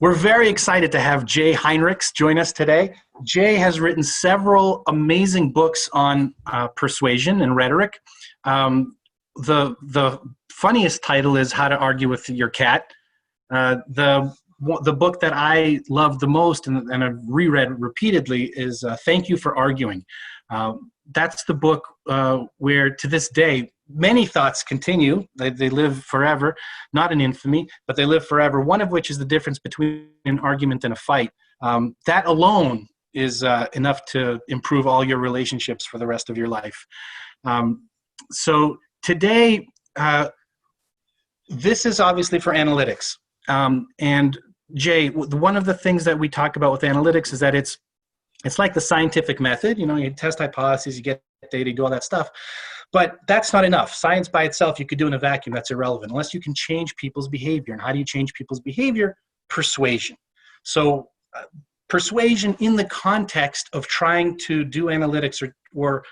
We're very excited to have Jay Heinrichs join us today. Jay has written several amazing books on persuasion and rhetoric. The funniest title is How to Argue with Your Cat. The book that I love the most and I've reread repeatedly is Thank You for Arguing. That's the book where, to this day, many thoughts continue. They live forever, not in infamy, but they live forever, one of which is the difference between an argument and a fight. That alone is enough to improve all your relationships for the rest of your life. So today, this is obviously for analytics. And Jay, one of the things that we talk about with analytics is that it's like the scientific method. You know, you test hypotheses, you get data, you do all that stuff. But that's not enough. Science by itself, you could do in a vacuum. That's irrelevant unless you can change people's behavior. And how do you change people's behavior? Persuasion. So persuasion in the context of trying to do analytics or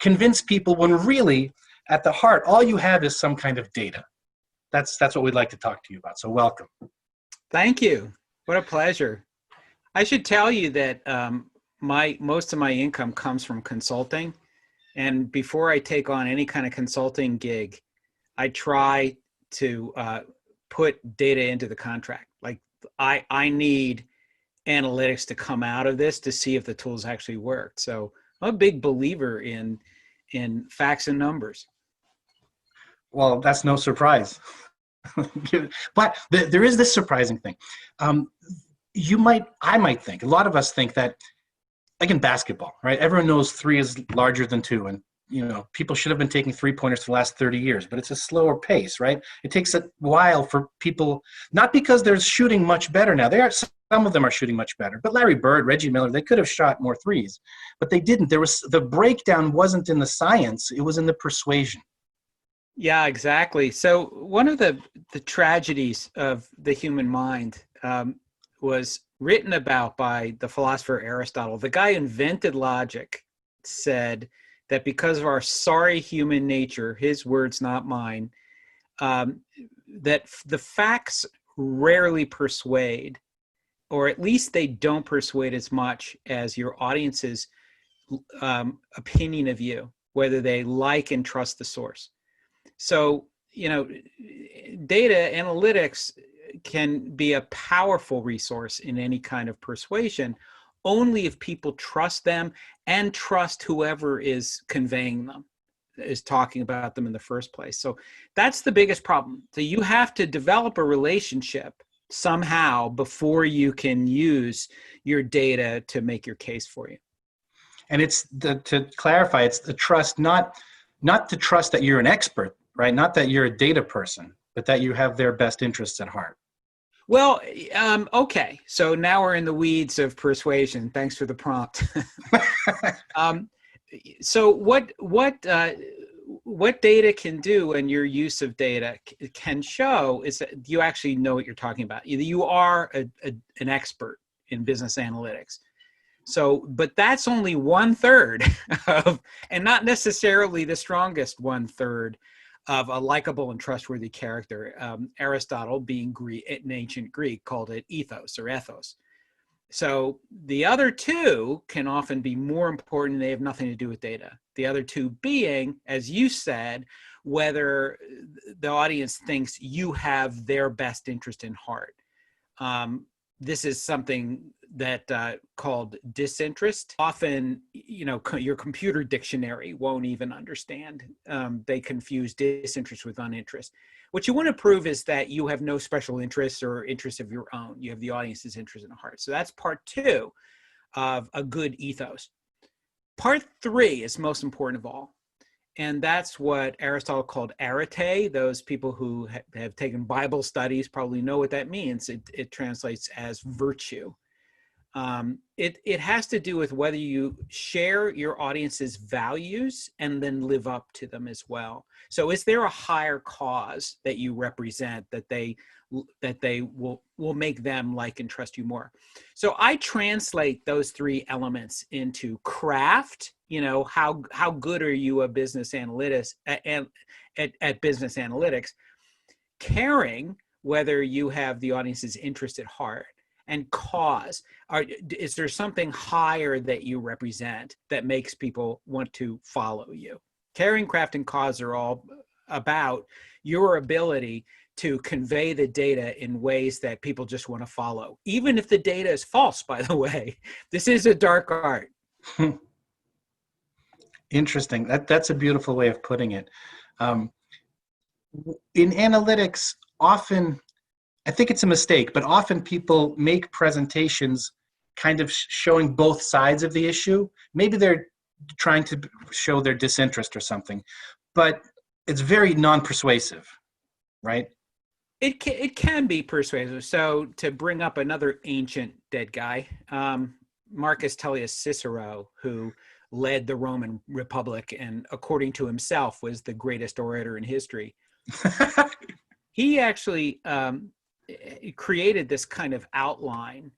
convince people when really, at the heart, all you have is some kind of data. That's what we'd like to talk to you about. So welcome. Thank you. What a pleasure. I should tell you that most of my income comes from consulting. And before I take on any kind of consulting gig, I try to put data into the contract. Like I need analytics to come out of this to see if the tools actually work. So I'm a big believer in facts and numbers. Well, that's no surprise. But there is this surprising thing. I might think, a lot of us think that, like in basketball, right? Everyone knows 3 is larger than 2, and you know people should have been taking 3-pointers for the last 30 years, but it's a slower pace, right? It takes a while for people, not because they're shooting much better now. Some of them are shooting much better, but Larry Bird, Reggie Miller, they could have shot more 3s, but they didn't. The breakdown wasn't in the science; it was in the persuasion. Yeah, exactly. So one of the tragedies of the human mind was written about by the philosopher Aristotle. The guy who invented logic said that because of our sorry human nature, his words, not mine, that the facts rarely persuade, or at least they don't persuade as much as your audience's opinion of you, whether they like and trust the source. So, you know, data analytics can be a powerful resource in any kind of persuasion, only if people trust them and trust whoever is conveying them, is talking about them in the first place. So that's the biggest problem. So you have to develop a relationship somehow before you can use your data to make your case for you. And to clarify, it's the trust, not to trust that you're an expert, right? Not that you're a data person, but that you have their best interests at heart. Well, okay. So now we're in the weeds of persuasion. Thanks for the prompt. So what data can do, and your use of data can show, is that you actually know what you're talking about. You are an expert in business analytics. So, but that's only 1/3 of, and not necessarily the strongest 1/3 of a likable and trustworthy character. Aristotle, being Greek, in ancient Greek, called it ethos or ethos. So the other 2 can often be more important, and they have nothing to do with data. The other 2 being, as you said, whether the audience thinks you have their best interest in heart. This is something that called disinterest. Often, you know, your computer dictionary won't even understand. They confuse disinterest with uninterest. What you want to prove is that you have no special interests or interests of your own. You have the audience's interest in heart. So that's part 2 of a good ethos. Part 3 is most important of all. And that's what Aristotle called arete. Those people who have taken Bible studies probably know what that means. It translates as virtue. It has to do with whether you share your audience's values and then live up to them as well. So is there a higher cause that you represent that they will make them like and trust you more? So I translate those 3 elements into craft. You know, how good are you a business analyst at business analytics? Caring, whether you have the audience's interest at heart, and cause? Is there something higher that you represent that makes people want to follow you? Caring, craft, and cause are all about your ability to convey the data in ways that people just want to follow, even if the data is false, by the way. This is a dark art. Interesting. That's a beautiful way of putting it. In analytics, often, I think it's a mistake, but often people make presentations kind of showing both sides of the issue. Maybe they're trying to show their disinterest or something, but it's very non-persuasive, right? It can be persuasive. So to bring up another ancient dead guy, Marcus Tullius Cicero, who led the Roman Republic and according to himself was the greatest orator in history. He actually created this kind of outline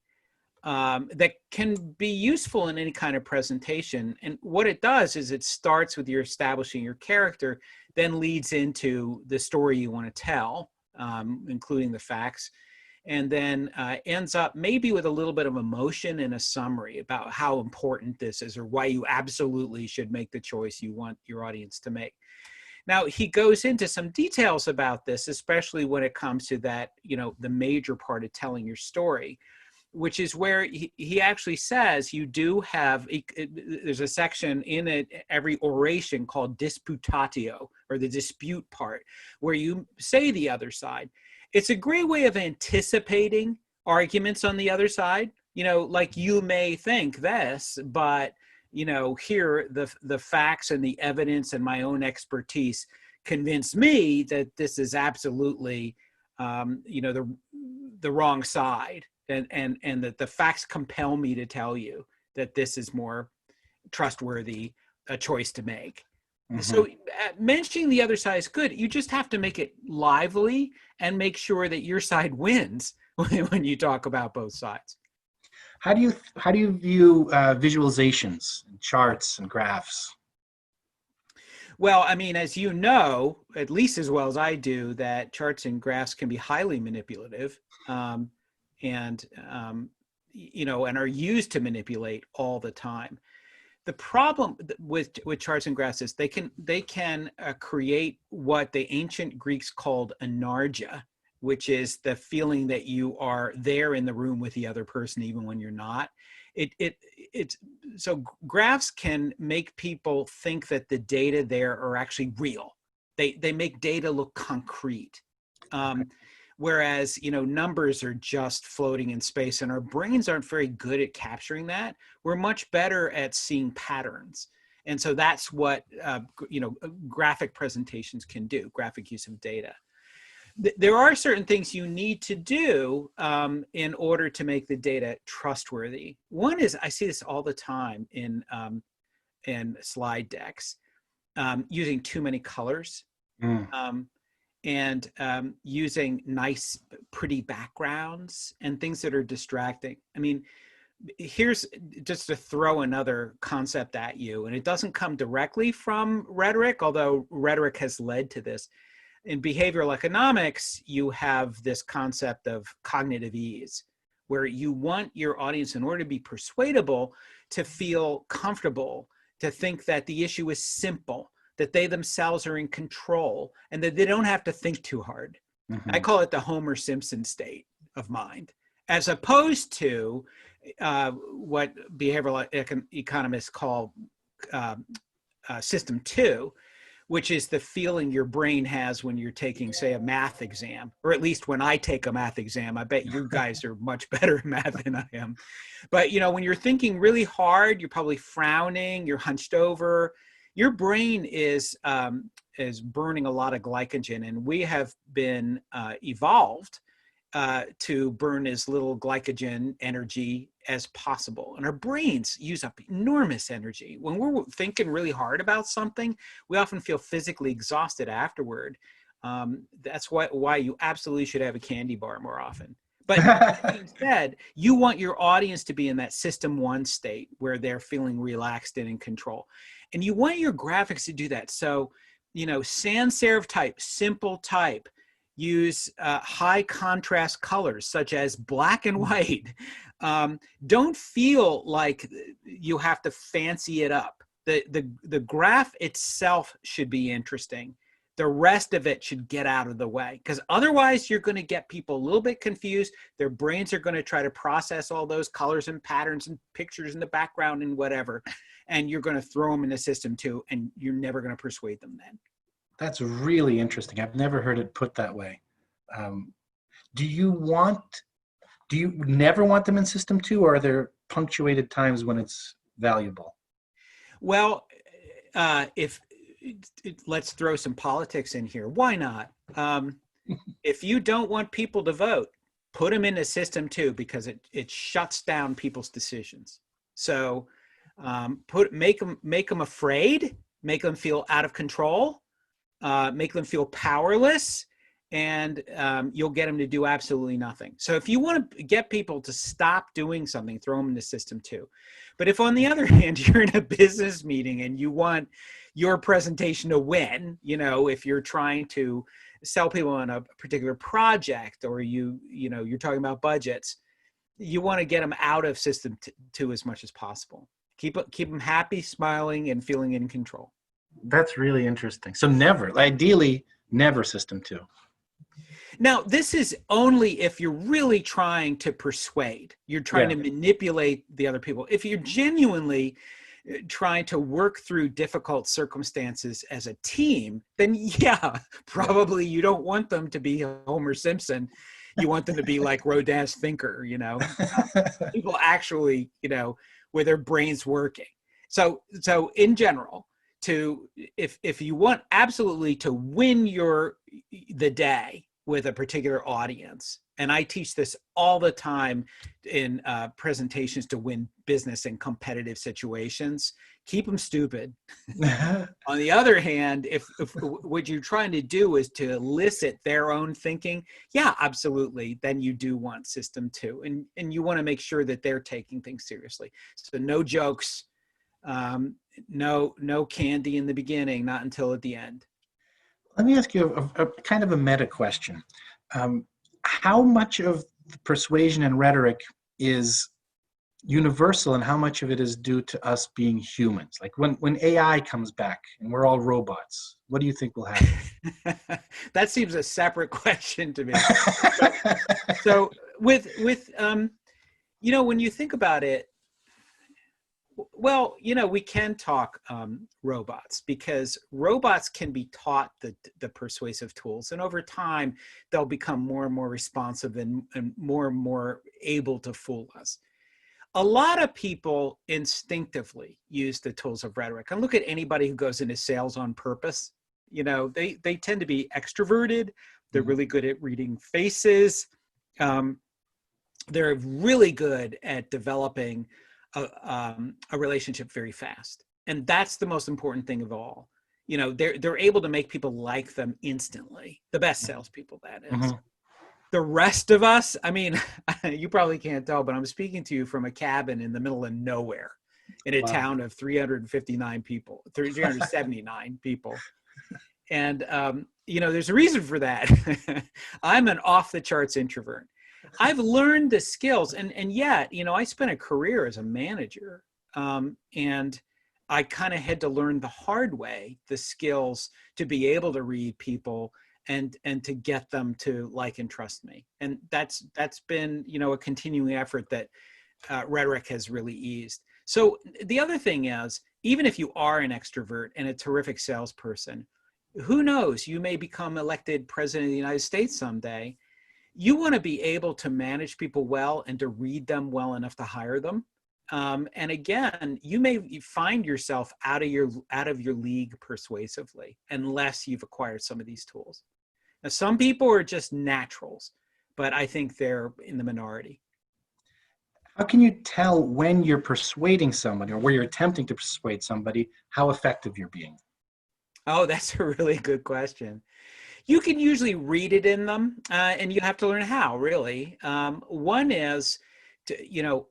that can be useful in any kind of presentation. And what it does is it starts with your establishing your character, then leads into the story you want to tell, including the facts, and then ends up maybe with a little bit of emotion and a summary about how important this is or why you absolutely should make the choice you want your audience to make. Now, he goes into some details about this, especially when it comes to that, the major part of telling your story, which is where he actually says you do have, there's a section in it, every oration called disputatio, or the dispute part, where you say the other side. It's a great way of anticipating arguments on the other side. Like you may think this, but here the facts and the evidence and my own expertise convince me that this is absolutely, the wrong side, and that the facts compel me to tell you that this is more trustworthy a choice to make. Mm-hmm. So mentioning the other side is good. You just have to make it lively and make sure that your side wins when you talk about both sides. How do you view visualizations, and charts, and graphs? Well, I mean, as you know, at least as well as I do, that charts and graphs can be highly manipulative, and are used to manipulate all the time. The problem with charts and graphs is they can create what the ancient Greeks called anargia, which is the feeling that you are there in the room with the other person even when you're not. So graphs can make people think that the data there are actually real. They make data look concrete. Whereas, numbers are just floating in space, and our brains aren't very good at capturing that. We're much better at seeing patterns. And so that's what, graphic presentations can do, graphic use of data. There are certain things you need to do in order to make the data trustworthy. One is, I see this all the time in slide decks, using too many colors. And using nice, pretty backgrounds and things that are distracting. I mean, here's just to throw another concept at you, and it doesn't come directly from rhetoric, although rhetoric has led to this. In behavioral economics, you have this concept of cognitive ease, where you want your audience, in order to be persuadable, to feel comfortable, to think that the issue is simple, that they themselves are in control, and that they don't have to think too hard. Mm-hmm. I call it the Homer Simpson state of mind, as opposed to what behavioral economists call system 2, which is the feeling your brain has when you're taking, say, a math exam, or at least when I take a math exam. I bet you guys are much better at math than I am. But, when you're thinking really hard, you're probably frowning, you're hunched over. Your brain is burning a lot of glycogen, and we have been evolved to burn as little glycogen energy as possible. And our brains use up enormous energy. When we're thinking really hard about something, we often feel physically exhausted afterward. That's why you absolutely should have a candy bar more often. But that being said, you want your audience to be in that system 1 state where they're feeling relaxed and in control. And you want your graphics to do that. So, sans serif type, simple type, Use high contrast colors such as black and white. Don't feel like you have to fancy it up. The graph itself should be interesting. The rest of it should get out of the way, because otherwise you're going to get people a little bit confused. Their brains are going to try to process all those colors and patterns and pictures in the background and whatever, and you're going to throw them in the system too, and you're never going to persuade them then. That's really interesting. I've never heard it put that way. Do you never want them in system 2, or are there punctuated times when it's valuable? Well, let's throw some politics in here. Why not? If you don't want people to vote, put them in the system 2, because it shuts down people's decisions. So make them afraid, make them feel out of control, make them feel powerless, and you'll get them to do absolutely nothing. So if you want to get people to stop doing something, throw them in the system 2. But if, on the other hand, you're in a business meeting and you want your presentation to win, if you're trying to sell people on a particular project, or you're talking about budgets, you want to get them out of system 2 as much as possible. Keep them happy, smiling, and feeling in control. That's really interesting. So ideally, never system 2. Now, this is only if you're really trying to persuade. You're trying to manipulate the other people. If you're genuinely trying to work through difficult circumstances as a team, then yeah, probably you don't want them to be Homer Simpson. You want them to be like Rodin's thinker, people actually, with their brains working. So in general, if you want absolutely to win the day with a particular audience, and I teach this all the time in presentations to win business in competitive situations, keep them stupid. On the other hand, if what you're trying to do is to elicit their own thinking, yeah, absolutely, then you do want system 2, and you want to make sure that they're taking things seriously. So no jokes, no candy in the beginning, not until at the end. Let me ask you a kind of a meta question. How much of persuasion and rhetoric is universal, and how much of it is due to us being humans? Like when AI comes back and we're all robots, what do you think will happen? That seems a separate question to me. So with when you think about it, well, we can talk robots, because robots can be taught the persuasive tools, and over time they'll become more and more responsive and more able to fool us. A lot of people instinctively use the tools of rhetoric, and look at anybody who goes into sales on purpose. They tend to be extroverted. They're really good at reading faces. They're really good at developing a relationship very fast. And that's the most important thing of all. They're able to make people like them instantly. The best salespeople, that is. The rest of us, I mean, you probably can't tell, but I'm speaking to you from a cabin in the middle of nowhere in a town of 379 people, 379 people. And, there's a reason for that. I'm an off the charts introvert. I've learned the skills, and yet, I spent a career as a manager, and I kind of had to learn the hard way the skills to be able to read people and to get them to like and trust me. And that's been, a continuing effort that rhetoric has really eased. So the other thing is, even if you are an extrovert and a terrific salesperson, who knows, you may become elected president of the United States someday. You want to be able to manage people well and to read them well enough to hire them. And again, you may find yourself out of your league persuasively unless you've acquired some of these tools. Now, some people are just naturals, but I think they're in the minority. How can you tell when you're persuading somebody, or where you're attempting to persuade somebody, how effective you're being? Oh, that's a really good question. You can usually read it in them, and you have to learn how, really. One is,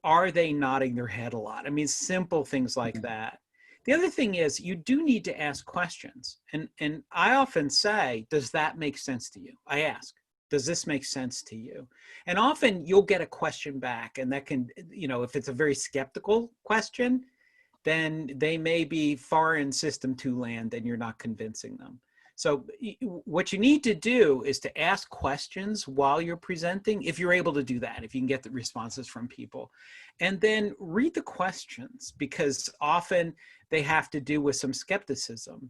are they nodding their head a lot? I mean, simple things like that. The other thing is you do need to ask questions. And I often say, does that make sense to you? I ask, does this make sense to you? And often you'll get a question back, and that can, if it's a very skeptical question, then they may be far in system 2 land and you're not convincing them. So what you need to do is to ask questions while you're presenting, if you're able to do that, if you can get the responses from people, and then read the questions, because often they have to do with some skepticism.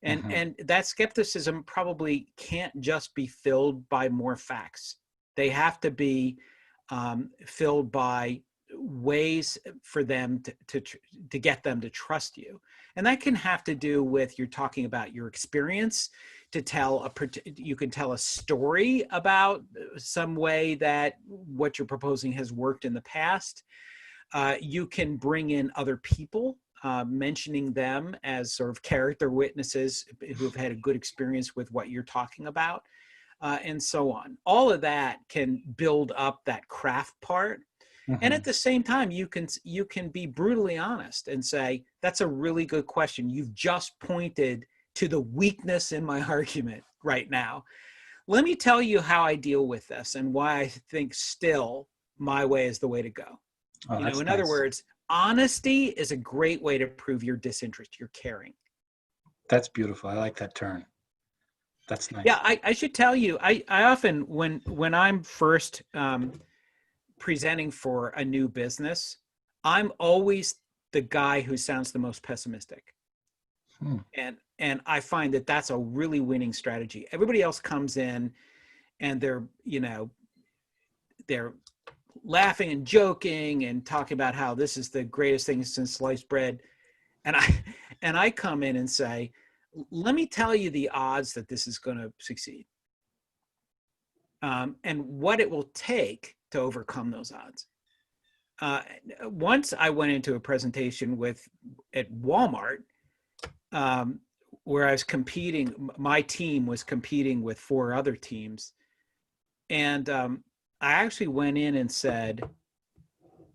And that skepticism probably can't just be filled by more facts. They have to be filled by ways for them to get them to trust you. And that can have to do with, you're talking about your experience, you can tell a story about some way that what you're proposing has worked in the past. You can bring in other people, mentioning them as sort of character witnesses who have had a good experience with what you're talking about, and so on. All of that can build up that craft part. And at the same time, you can be brutally honest and say, that's a really good question. You've just pointed to the weakness in my argument right now. Let me tell you how I deal with this and why I think still my way is the way to go. Oh, in other words, honesty is a great way to prove your disinterest, your caring. That's beautiful. I like that turn. That's nice. Yeah, I should tell you, I often, when I'm first presenting for a new business, I'm always the guy who sounds the most pessimistic. And I find that that's a really winning strategy. Everybody else comes in and they're laughing and joking and talking about how this is the greatest thing since sliced bread. And I come in and say, let me tell you the odds that this is going to succeed. And what it will take to overcome those odds. Once I went into a presentation at Walmart, where I was competing, my team was competing with 4 other teams. And I actually went in and said,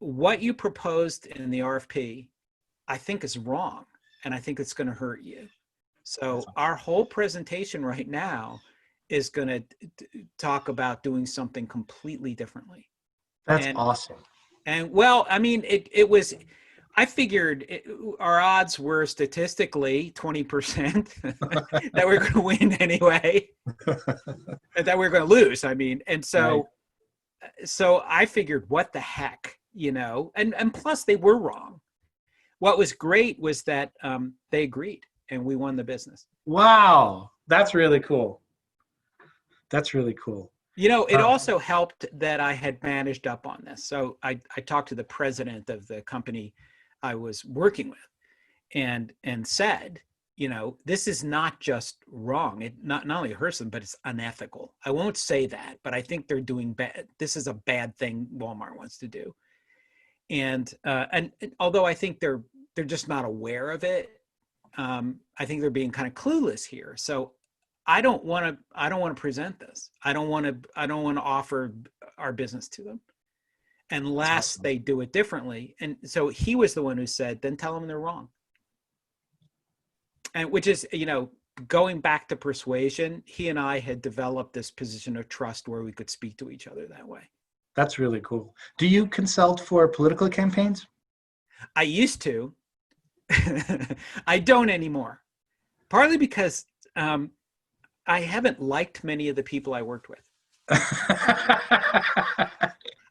what you proposed in the RFP, I think is wrong. And I think it's going to hurt you. So our whole presentation right now is going to talk about doing something completely differently. That's awesome. And well, I mean, it was, I figured our odds were statistically 20% that we're going to win anyway, that we're going to lose. I mean, and so, so I figured, what the heck, and plus they were wrong. What was great was that they agreed and we won the business. Wow. That's really cool. That's really cool. It also helped that I had managed up on this. So I talked to the president of the company I was working with and said, this is not just wrong. It not only hurts them, but it's unethical. I won't say that, but I think they're doing bad. This is a bad thing Walmart wants to do. And although I think they're just not aware of it, I think they're being kind of clueless here. So I don't want to present this. I don't want to offer our business to them unless they do it differently. And so he was the one who said, then tell them they're wrong. And which is, going back to Persuasion, he and I had developed this position of trust where we could speak to each other that way. That's really cool. Do you consult for political campaigns? I used to. I don't anymore. Partly because I haven't liked many of the people I worked with.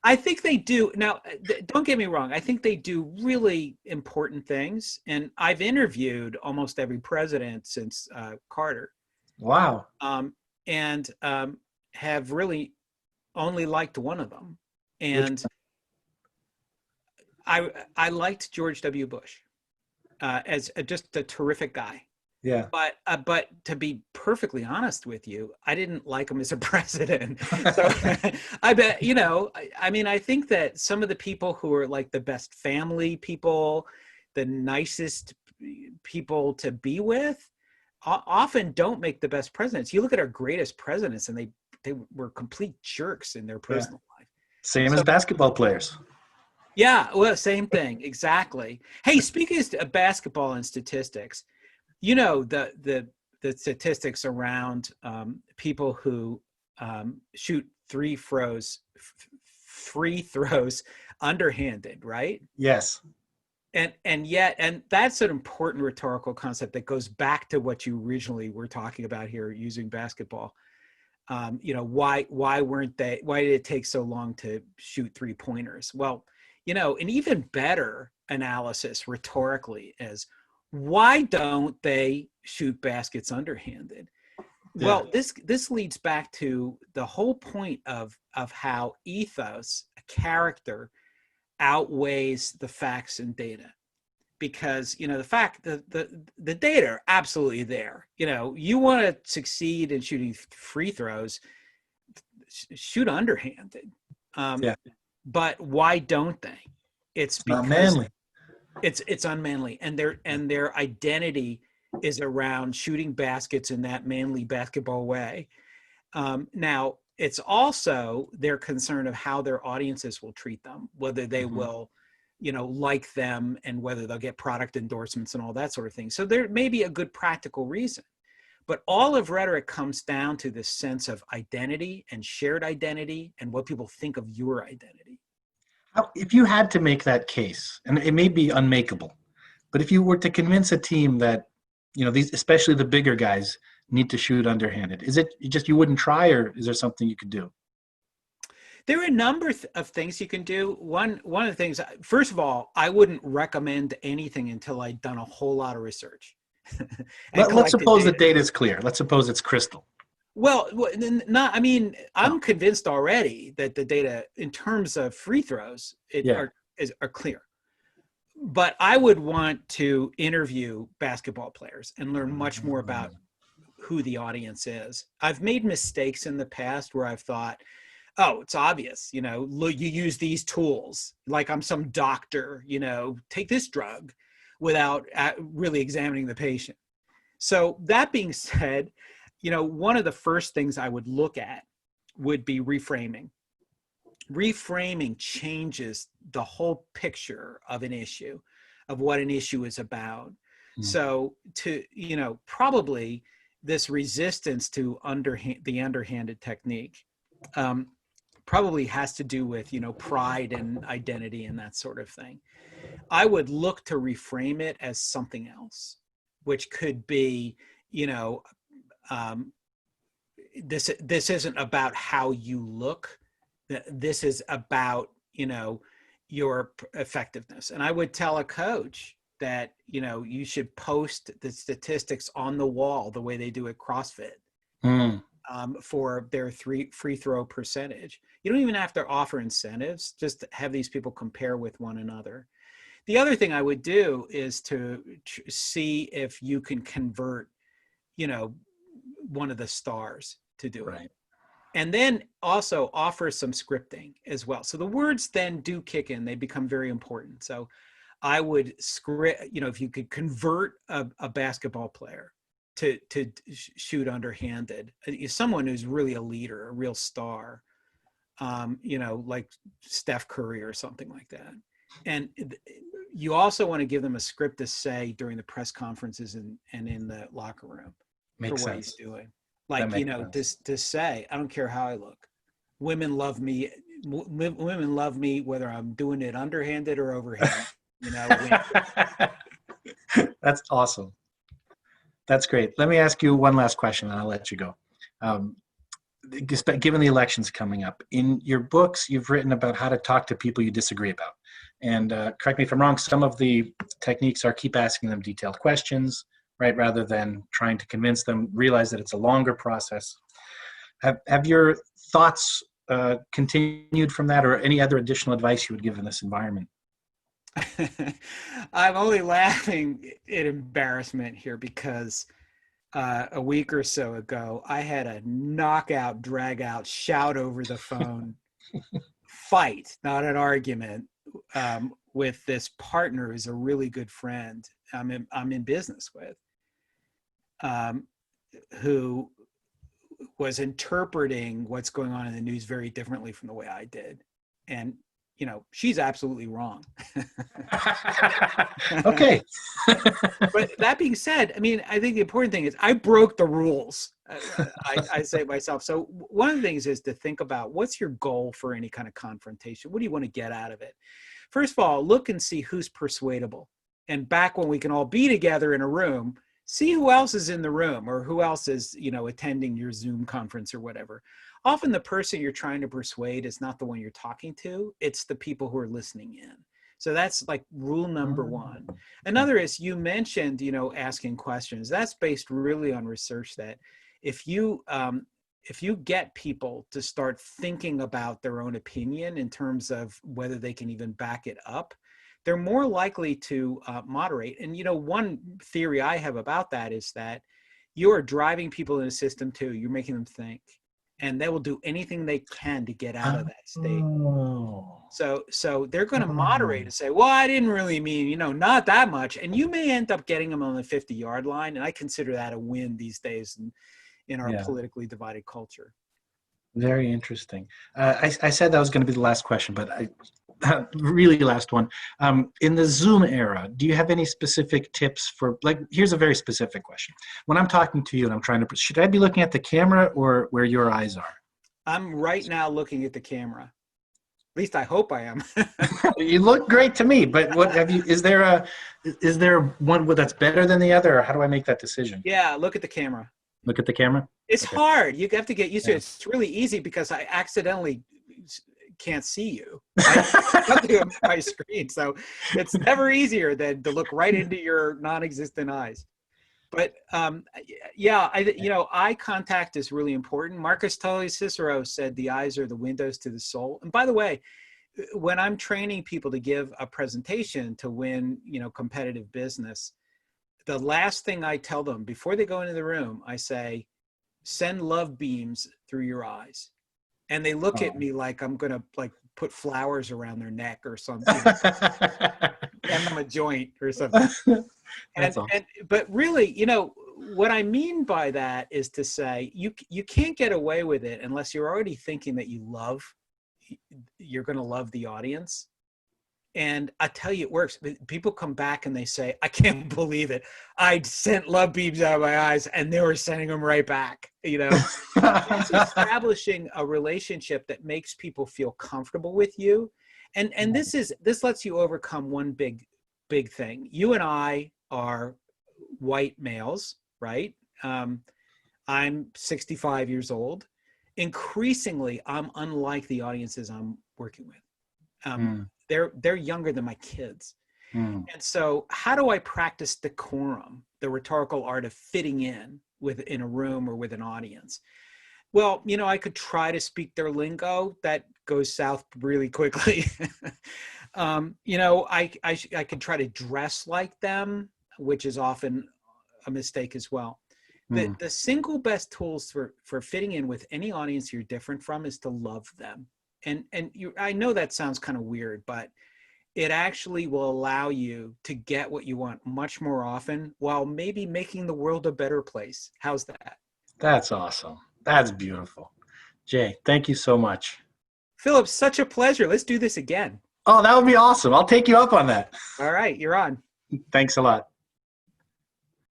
I think they do. Now, don't get me wrong. I think they do really important things. And I've interviewed almost every president since Carter. Wow. And have really only liked one of them. And I liked George W. Bush as just a terrific guy. Yeah. But to be perfectly honest with you, I didn't like him as a president. So I bet, I mean, I think that some of the people who are like the best family people, the nicest people to be with, often don't make the best presidents. You look at our greatest presidents and they were complete jerks in their personal life. Same as basketball players. Yeah, well, same thing, exactly. Hey, speaking of basketball and statistics, you know the statistics around people who shoot free throws underhanded, right? Yes. And that's an important rhetorical concept that goes back to what you originally were talking about here using basketball. You know, why did it take so long to shoot 3-pointers? Well, you know, an even better analysis rhetorically is, why don't they shoot baskets underhanded? Yeah. Well, this leads back to the whole point of how ethos, a character, outweighs the facts and data. Because, you know, the data are absolutely there. You know, you want to succeed in shooting free throws, shoot underhanded. Yeah. But why don't they? It's It's not because manly. it's unmanly, and their identity is around shooting baskets in that manly basketball way. Now, it's also their concern of how their audiences will treat them, whether they will, you know, like them, and whether they'll get product endorsements and all that sort of thing. So there may be a good practical reason. But all of rhetoric comes down to this sense of identity and shared identity and what people think of your identity. If you had to make that case, and it may be unmakeable, but if you were to convince a team that, you know, these, especially the bigger guys, need to shoot underhanded, is it just you wouldn't try, or is there something you could do? There are a number of things you can do. One of the things, first of all, I wouldn't recommend anything until I'd done a whole lot of research and Let's collected suppose the data. data is clear. Let's suppose it's crystal. Well, I mean, Oh, I'm convinced already that the data in terms of free throws yeah. are clear. But I would want to interview basketball players and learn much more about who the audience is. I've made mistakes in the past where I've thought, oh, it's obvious, you know, look, you use these tools, like I'm some doctor, you know, take this drug, without really examining the patient. So that being said, you know, one of the first things I would look at would be reframing. Reframing changes the whole picture of an issue, of what an issue is about. So you know, probably this resistance to the underhanded technique probably has to do with, you know, pride and identity and that sort of thing. I would look to reframe it as something else, which could be, you know, this isn't about how you look. This is about, you know, your effectiveness. And I would tell a coach that, you know, you should post the statistics on the wall the way they do at CrossFit. For their free throw percentage. You don't even have to offer incentives, just have these people compare with one another. The other thing I would do is to see if you can convert, you know, one of the stars to do it. And then also offer some scripting as well. So the words then do kick in, they become very important. So I would script, you know, if you could convert a basketball player to shoot underhanded, someone who's really a leader, a real star, you know, like Steph Curry or something like that. And you also want to give them a script to say during the press conferences and in the locker room for what he's doing. Like, you know, to say, I don't care how I look. Women love me. Women love me whether I'm doing it underhanded or overhanded. You know, That's awesome. That's great. Let me ask you one last question, and I'll let you go. Given the elections coming up, in your books, you've written about how to talk to people you disagree about. And correct me if I'm wrong, some of the techniques are keep asking them detailed questions, right, rather than trying to convince them, realize that it's a longer process. Have your thoughts continued from that, or any other additional advice you would give in this environment? I'm only laughing at embarrassment here because a week or so ago, I had a knockout, drag out, shout over the phone fight, not an argument, with this partner who's a really good friend I'm in business with, who was interpreting what's going on in the news very differently from the way I did. And you know, she's absolutely wrong. Okay. But that being said, I mean, I think the important thing is I broke the rules. I say myself. So one of the things is to think about what's your goal for any kind of confrontation? What do you want to get out of it? First of all, look and see who's persuadable. And back when we can all be together in a room, see who else is in the room or who else is, you know, attending your Zoom conference or whatever. Often the person you're trying to persuade is not the one you're talking to. It's the people who are listening in. So that's like rule number one. Another is you mentioned, you know, asking questions. That's based really on research that if you get people to start thinking about their own opinion in terms of whether they can even back it up, they're more likely to moderate. And, you know, one theory I have about that is that you are driving people in a system too. You're making them think, and they will do anything they can to get out of that state. So they're going to moderate and say, well, I didn't really mean, you know, not that much. And you may end up getting them on the 50-yard line. And I consider that a win these days in our politically divided culture. Very interesting. I said that was going to be the last question, but really last one. In the Zoom era, do you have any specific tips for, like, here's a very specific question. When I'm talking to you and I'm trying to, should I be looking at the camera or where your eyes are? I'm right now looking at the camera. At least I hope I am. You look great to me, but what have you, is there one that's better than the other, or how do I make that decision? Yeah, look at the camera. Look at the camera? It's hard. You have to get used to it. It's really easy because I accidentally can't see you. Nothing on my screen. So it's never easier than to look right into your non-existent eyes. But eye contact is really important. Marcus Tullius Cicero said the eyes are the windows to the soul. And by the way, when I'm training people to give a presentation to win, you know, competitive business, the last thing I tell them before they go into the room, I say, send love beams through your eyes. And they look at me like I'm going to like put flowers around their neck or something. Hand them a joint or something. But really, you know, what I mean by that is to say you can't get away with it unless you're already thinking that you're going to love the audience. And I tell you, it works. People come back and they say, I can't believe it. I sent love beams out of my eyes and they were sending them right back. You know, it's establishing a relationship that makes people feel comfortable with you. And this lets you overcome one big thing. You and I are white males, right? I'm 65 years old. Increasingly, I'm unlike the audiences I'm working with. They're younger than my kids. And so how do I practice decorum, the rhetorical art of fitting in within a room or with an audience? Well, you know, I could try to speak their lingo. That goes south really quickly. You know, I could try to dress like them, which is often a mistake as well. The single best tools for fitting in with any audience you're different from is to love them. And I know that sounds kind of weird, but it actually will allow you to get what you want much more often while maybe making the world a better place. How's that? That's awesome. That's beautiful. Jay, thank you so much. Philip, such a pleasure. Let's do this again. Oh, that would be awesome. I'll take you up on that. All right, you're on. Thanks a lot.